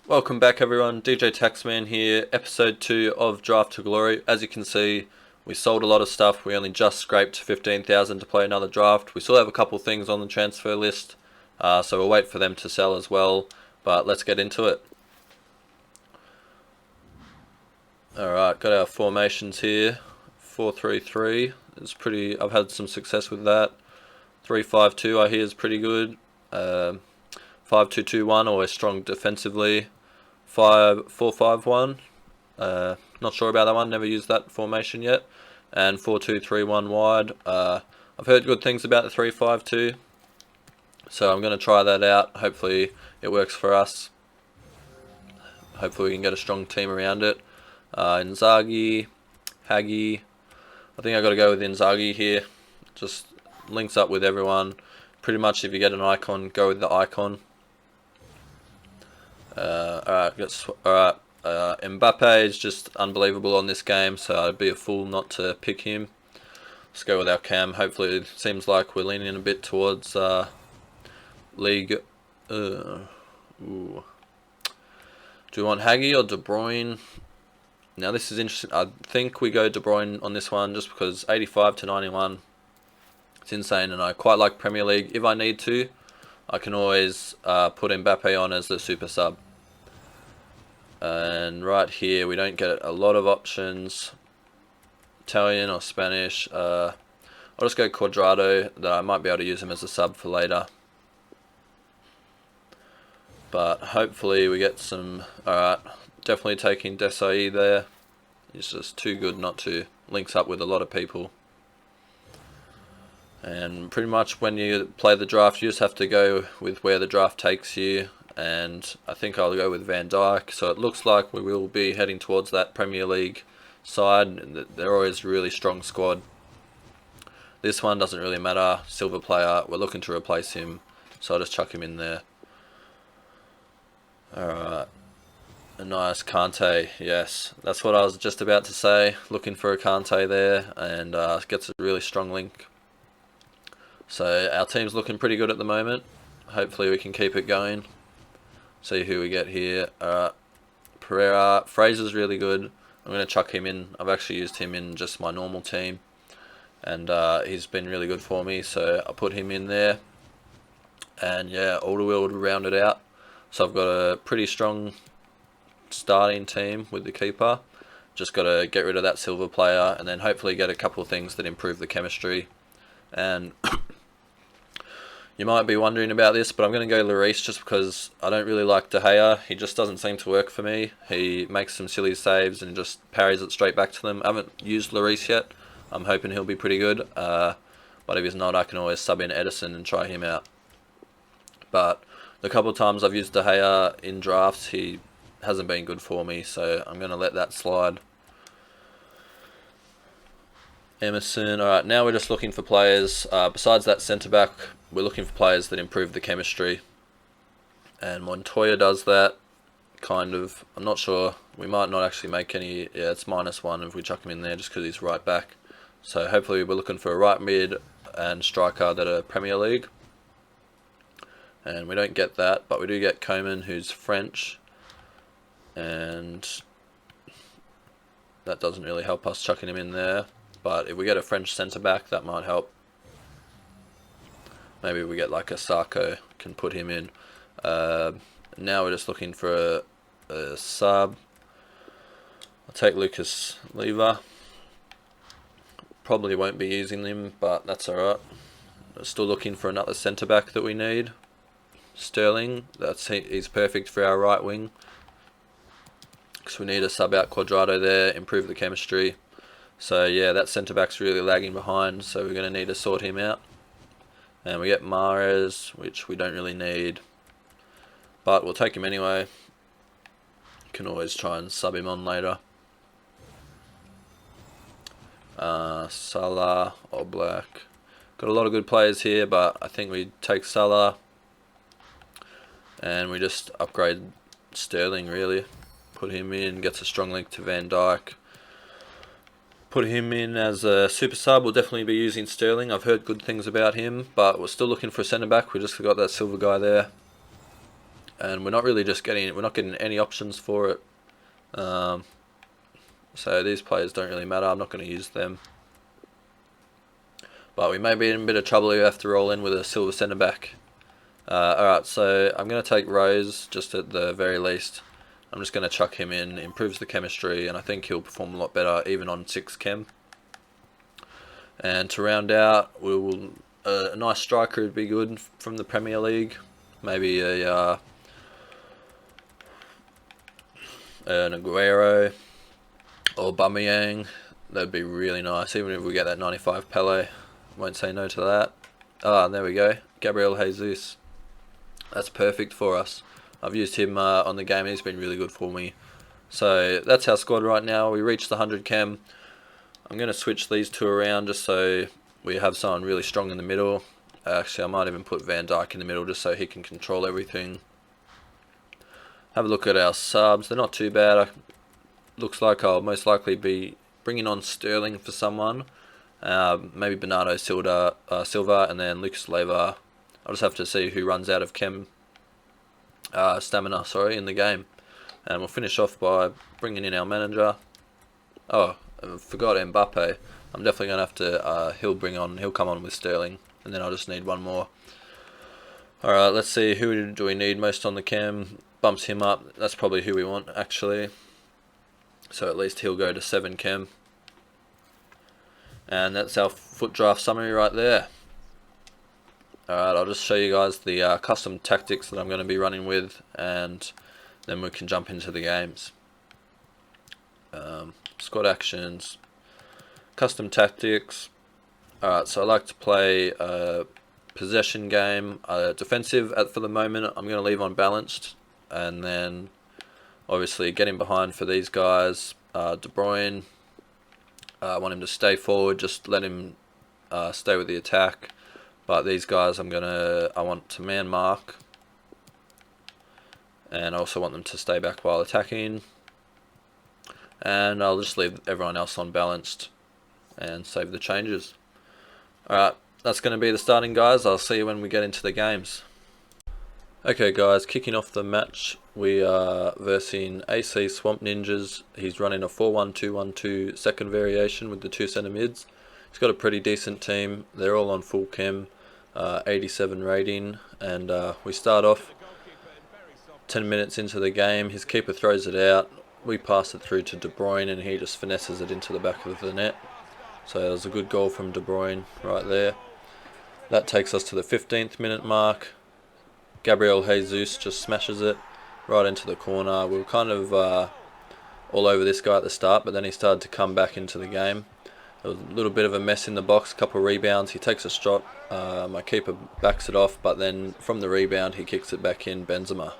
Welcome back everyone, DJTaxman here, episode 2 of Draft to Glory. As you can see, we sold a lot of stuff. We only just scraped 15,000 to play another draft. We still have a couple things on the transfer list, so we'll wait for them to sell as well, but let's get into it. Alright, got our formations here. 4-3-3 is pretty, I've had some success with that. 3-5-2 I hear is pretty good. 5-2-2-1, always strong defensively. 5-4-5-1, not sure about that one, never used that formation yet. And 4-2-3-1 wide. I've heard good things about the 3-5-2, so I'm going to try that out. Hopefully it works for us. Hopefully we can get a strong team around it. Inzaghi, Hagi. I think I got to go with Inzaghi here. Just links up with everyone. Pretty much if you get an icon, go with the icon. Mbappe is just unbelievable on this game, so I'd be a fool not to pick him. Let's go with our cam. Hopefully it seems like we're leaning a bit towards league. Do we want Hagi or De Bruyne? Now this is interesting. I think we go De Bruyne on this one just because 85 to 91. It's insane, and I quite like Premier League. If I need to, I can always put Mbappe on as the super sub. And right here, we don't get a lot of options. Italian or Spanish. I'll just go Quadrado, that I might be able to use him as a sub for later. But hopefully we get some... Alright, definitely taking Desai there. He's just too good not to. Links up with a lot of people. And pretty much when you play the draft, you just have to go with where the draft takes you. And I think I'll go with Van Dijk. So it looks like we will be heading towards that Premier League side. They're always a really strong squad. This one doesn't really matter. Silver player. We're looking to replace him, so I'll just chuck him in there. Alright. A nice Kante. Yes, that's what I was just about to say. Looking for a Kante there, and gets a really strong link. So our team's looking pretty good at the moment. Hopefully we can keep it going. See who we get here. Pereira. Fraser's really good. I'm going to chuck him in. I've actually used him in just my normal team, and he's been really good for me, so I'll put him in there. And yeah, Alderweireld will round it out. So I've got a pretty strong starting team with the keeper. Just got to get rid of that silver player, and then hopefully get a couple of things that improve the chemistry. And you might be wondering about this, but I'm going to go Lloris just because I don't really like De Gea. He just doesn't seem to work for me. He makes some silly saves and just parries it straight back to them. I haven't used Lloris yet. I'm hoping he'll be pretty good. But if he's not, I can always sub in Edison and try him out. But the couple of times I've used De Gea in drafts, he hasn't been good for me, so I'm going to let that slide. Emerson. Alright, now we're just looking for players. Besides that centre back, we're looking for players that improve the chemistry. And Montoya does that, kind of. I'm not sure. We might not actually make any. Yeah, it's -1 if we chuck him in there just because he's right back. So hopefully we're looking for a right mid and striker that are Premier League. And we don't get that, but we do get Coman, who's French. And that doesn't really help us chucking him in there. But if we get a French centre-back, that might help. Maybe we get like a Sarko, can put him in. Now we're just looking for a sub. I'll take Lucas Leiva. Probably won't be using him, but that's alright. We're still looking for another centre-back that we need. Sterling, he's perfect for our right wing. Because we need to sub out Quadrado there, improve the chemistry. So yeah, that centre-back's really lagging behind, so we're going to need to sort him out. And we get Mahrez, which we don't really need. But we'll take him anyway. Can always try and sub him on later. Salah, Oblak. Got a lot of good players here, but I think we take Salah. And we just upgrade Sterling, really. Put him in, gets a strong link to Van Dijk. Put him in as a super sub. We'll definitely be using Sterling. I've heard good things about him, but we're still looking for a centre back. We just got that silver guy there. and we're not getting any options for it. So these players don't really matter. I'm not going to use them. But we may be in a bit of trouble if we have to roll in with a silver centre back. Alright, so I'm going to take Rose just at the very least. I'm just going to chuck him in, improves the chemistry, and I think he'll perform a lot better even on 6 chem. And to round out, a nice striker would be good from the Premier League. Maybe an Aguero or Aubameyang. That'd be really nice, even if we get that 95 Pele. Won't say no to that. Ah, there we go. Gabriel Jesus. That's perfect for us. I've used him on the game. He's been really good for me. So that's our squad right now. We reached the 100 chem. I'm going to switch these two around just so we have someone really strong in the middle. Actually, I might even put Van Dijk in the middle just so he can control everything. Have a look at our subs. They're not too bad. Looks like I'll most likely be bringing on Sterling for someone. Maybe Bernardo Silva and then Lucas Leiva. I'll just have to see who runs out of stamina in the game. And we'll finish off by bringing in our manager. Oh, I forgot Mbappe. I'm definitely going to have to, he'll come on with Sterling. And then I'll just need one more. Alright, let's see, who do we need most on the chem? Bumps him up. That's probably who we want, actually. So at least he'll go to 7 chem. And that's our foot draft summary right there. Alright, I'll just show you guys the custom tactics that I'm going to be running with, and then we can jump into the games. Squad actions, custom tactics. Alright, so I like to play a possession game, defensive for the moment. I'm going to leave on balanced, and then obviously getting behind for these guys. De Bruyne, I want him to stay forward, just let him stay with the attack. But these guys I want to man mark, and I also want them to stay back while attacking. And I'll just leave everyone else on balanced and save the changes. Alright, that's going to be the starting, guys. I'll see you when we get into the games. Okay guys, kicking off the match, we are versing AC Swamp Ninjas. He's running a 4-1-2-1-2 second variation with the 2 centre mids. He's got a pretty decent team. They're all on full chem, 87 rating, and we start off 10 minutes into the game. His keeper throws it out. We pass it through to De Bruyne, and he just finesses it into the back of the net. So it was a good goal from De Bruyne right there. That takes us to the 15th minute mark. Gabriel Jesus just smashes it right into the corner. We were kind of all over this guy at the start, but then he started to come back into the game. There was a little bit of a mess in the box, a couple of rebounds. He takes a shot. My keeper backs it off, but then from the rebound he kicks it back in, Benzema.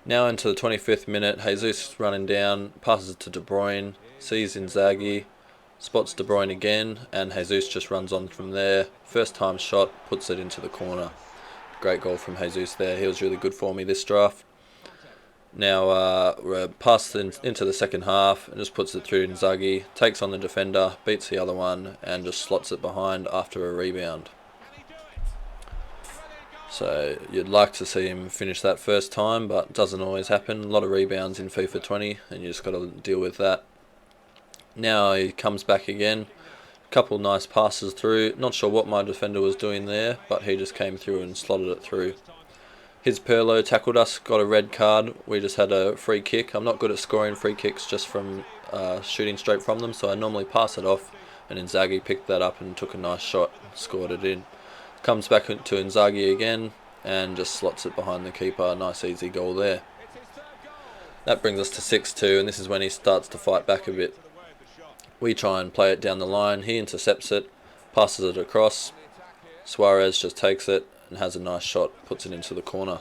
Now into the 25th minute, Jesus running down, passes it to De Bruyne, sees Inzaghi, spots De Bruyne again, and Jesus just runs on from there. First time shot, puts it into the corner. Great goal from Jesus there. He was really good for me this draft. Now we're passed into the second half and just puts it through Inzaghi, takes on the defender, beats the other one, and just slots it behind after a rebound. So you'd like to see him finish that first time, but it doesn't always happen. A lot of rebounds in FIFA 20, and you just got to deal with that. Now he comes back again. A couple nice passes through. Not sure what my defender was doing there, but he just came through and slotted it through. His Perlo tackled us, got a red card. We just had a free kick. I'm not good at scoring free kicks just from shooting straight from them, so I normally pass it off, and Inzaghi picked that up and took a nice shot, scored it in. Comes back to Inzaghi again and just slots it behind the keeper. Nice easy goal there. That brings us to 6-2, and this is when he starts to fight back a bit. We try and play it down the line. He intercepts it, passes it across. Suarez just takes it and has a nice shot, puts it into the corner.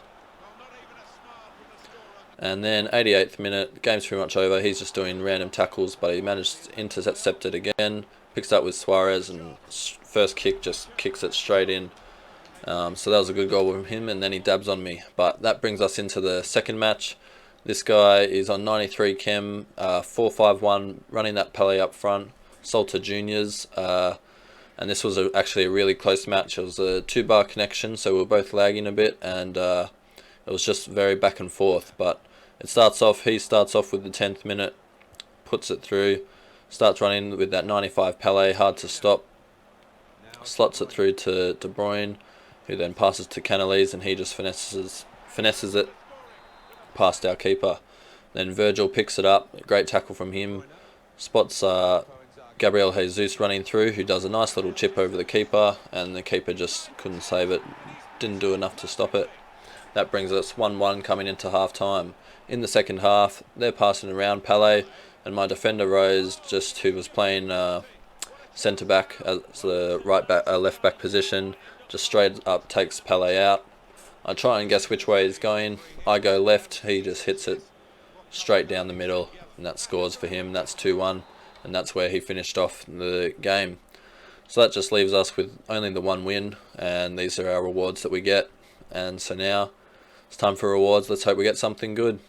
And then 88th minute, the game's pretty much over. He's just doing random tackles, but he managed to intercept it again. Picks up with Suarez, and first kick just kicks it straight in. So that was a good goal from him, and then he dabs on me. But that brings us into the second match. This guy is on 93 chem, 4-5-1, running that Pele up front, Salter Juniors. And this was actually a really close match. It was a 2-bar connection, so we were both lagging a bit, and it it was just very back and forth. But he starts off with the 10th minute, puts it through, starts running with that 95 Pele, hard to stop, slots it through to De Bruyne, who then passes to Canales, and he just finesses it past our keeper. Then Virgil picks it up, great tackle from him, spots Gabriel Jesus running through, who does a nice little chip over the keeper, and the keeper just couldn't save it, didn't do enough to stop it. That brings us 1-1 coming into half time. In the second half, they're passing around Pele, and my defender Rose, just who was playing centre back as the left back position, just straight up takes Pele out. I try and guess which way he's going. I go left, he just hits it straight down the middle, and that scores for him. That's 2-1, and that's where he finished off the game. So that just leaves us with only the 1 win, and these are our rewards that we get. And so now it's time for rewards. Let's hope we get something good.